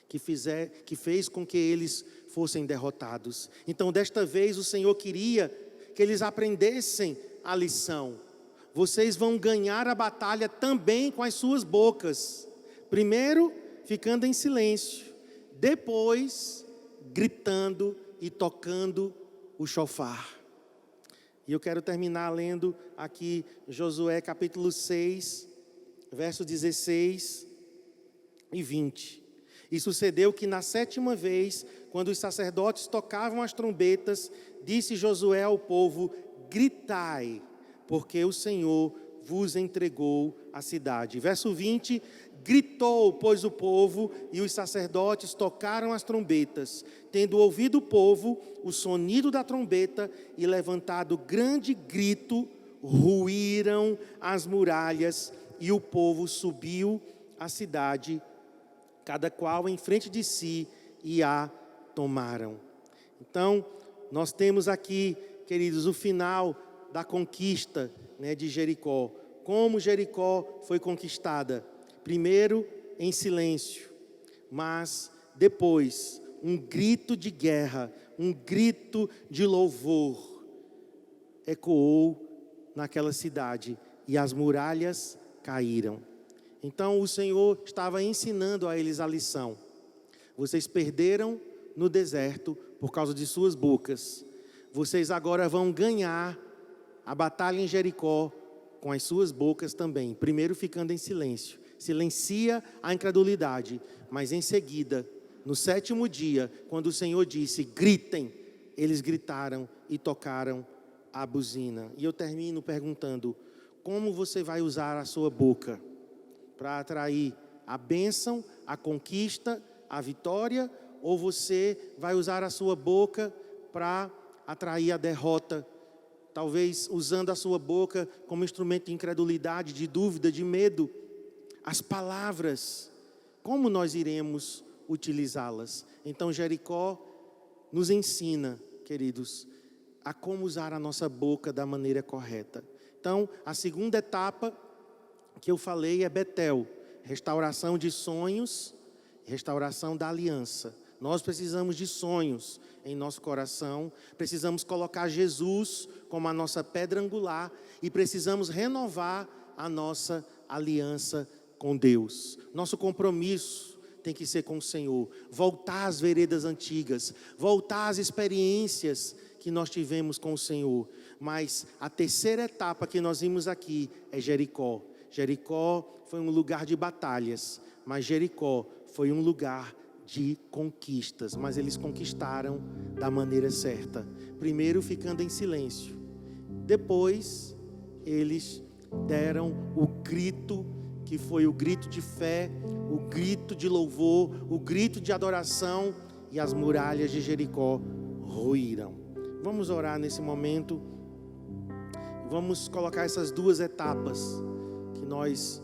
que fez com que eles fossem derrotados. Então, desta vez, o Senhor queria que eles aprendessem a lição. Vocês vão ganhar a batalha também com as suas bocas. Primeiro, ficando em silêncio. Depois, gritando e tocando o chofar. E eu quero terminar lendo aqui Josué capítulo 6, versos 16 e 20. E sucedeu que na 7ª vez, quando os sacerdotes tocavam as trombetas, disse Josué ao povo: gritai, porque o Senhor vos entregou a cidade. Verso 20, gritou, pois, o povo, e os sacerdotes tocaram as trombetas. Tendo ouvido o povo o sonido da trombeta e levantado grande grito, ruíram as muralhas e o povo subiu à cidade, cada qual em frente de si, e a tomaram. Então, nós temos aqui, queridos, o final da conquista, de Jericó. Como Jericó foi conquistada? Primeiro em silêncio, mas depois um grito de guerra, um grito de louvor ecoou naquela cidade e as muralhas caíram. Então o Senhor estava ensinando a eles a lição. Vocês perderam no deserto por causa de suas bocas. Vocês agora vão ganhar a batalha em Jericó com as suas bocas também. Primeiro ficando em silêncio. Silencia a incredulidade, mas em seguida, no 7º dia, quando o Senhor disse, gritem, eles gritaram e tocaram a buzina. E eu termino perguntando, como você vai usar a sua boca para atrair a bênção, a conquista, a vitória, ou você vai usar a sua boca para atrair a derrota, talvez usando a sua boca como instrumento de incredulidade, de dúvida, de medo? As palavras, como nós iremos utilizá-las? Então Jericó nos ensina, queridos, a como usar a nossa boca da maneira correta. Então, a segunda etapa que eu falei é Betel, restauração de sonhos, restauração da aliança. Nós precisamos de sonhos em nosso coração, precisamos colocar Jesus como a nossa pedra angular e precisamos renovar a nossa aliança com Deus. Nosso compromisso tem que ser com o Senhor. Voltar às veredas antigas, voltar às experiências que nós tivemos com o Senhor. Mas a terceira etapa que nós vimos aqui é Jericó. Jericó foi um lugar de batalhas, mas Jericó foi um lugar de conquistas. Mas eles conquistaram da maneira certa. Primeiro ficando em silêncio. Depois eles deram o grito, que foi o grito de fé, o grito de louvor, o grito de adoração, e as muralhas de Jericó ruíram. Vamos orar nesse momento. Vamos colocar essas duas etapas que nós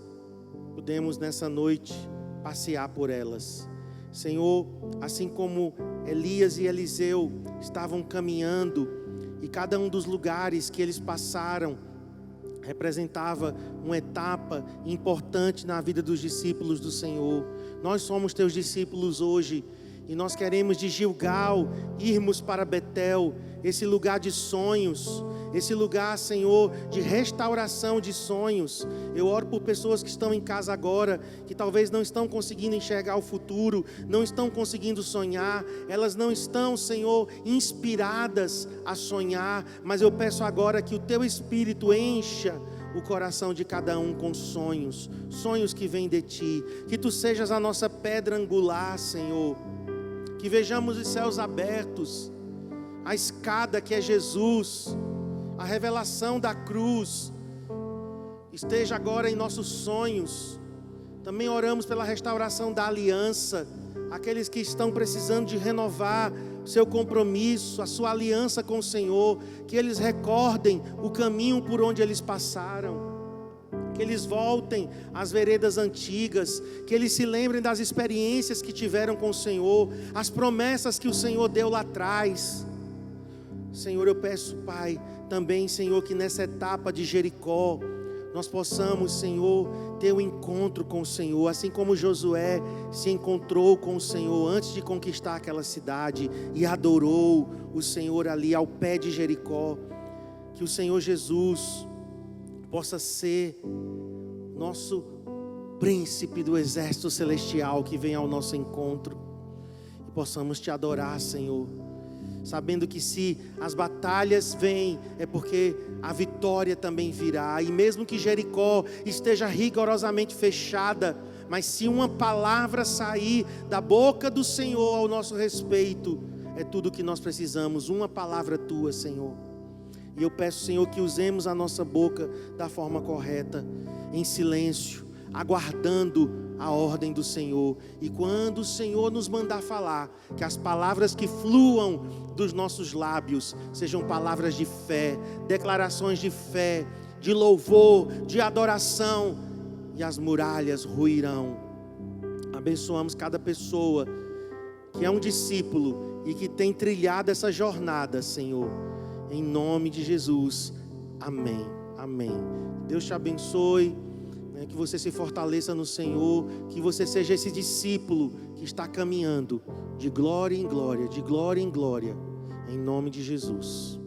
podemos nessa noite passear por elas. Senhor, assim como Elias e Eliseu estavam caminhando, e cada um dos lugares que eles passaram representava uma etapa importante na vida dos discípulos do Senhor. Nós somos teus discípulos hoje, e nós queremos de Gilgal irmos para Betel, esse lugar de sonhos, esse lugar, Senhor, de restauração de sonhos. Eu oro por pessoas que estão em casa agora, que talvez não estão conseguindo enxergar o futuro, não estão conseguindo sonhar, elas não estão, Senhor, inspiradas a sonhar, mas eu peço agora que o teu Espírito encha o coração de cada um com sonhos, sonhos que vêm de ti, que tu sejas a nossa pedra angular, Senhor, que vejamos os céus abertos, a escada que é Jesus, a revelação da cruz, esteja agora em nossos sonhos. Também oramos pela restauração da aliança, aqueles que estão precisando de renovar o seu compromisso, a sua aliança com o Senhor, que eles recordem o caminho por onde eles passaram, que eles voltem às veredas antigas, que eles se lembrem das experiências que tiveram com o Senhor, as promessas que o Senhor deu lá atrás. Senhor, eu peço, Pai, também, Senhor, que nessa etapa de Jericó, nós possamos, Senhor, ter um encontro com o Senhor, assim como Josué se encontrou com o Senhor antes de conquistar aquela cidade e adorou o Senhor ali ao pé de Jericó. Que o Senhor Jesus possa ser nosso príncipe do exército celestial que vem ao nosso encontro, e possamos te adorar, Senhor, sabendo que se as batalhas vêm, é porque a vitória também virá. E mesmo que Jericó esteja rigorosamente fechada, mas se uma palavra sair da boca do Senhor ao nosso respeito, é tudo o que nós precisamos, uma palavra tua, Senhor. E eu peço, Senhor, que usemos a nossa boca da forma correta, em silêncio, aguardando a ordem do Senhor. E quando o Senhor nos mandar falar, que as palavras que fluam dos nossos lábios sejam palavras de fé, declarações de fé, de louvor, de adoração, e as muralhas ruirão. Abençoamos cada pessoa que é um discípulo e que tem trilhado essa jornada, Senhor, em nome de Jesus. Amém, amém. Deus te abençoe, que você se fortaleça no Senhor, que você seja esse discípulo que está caminhando de glória em glória, de glória em glória, em nome de Jesus.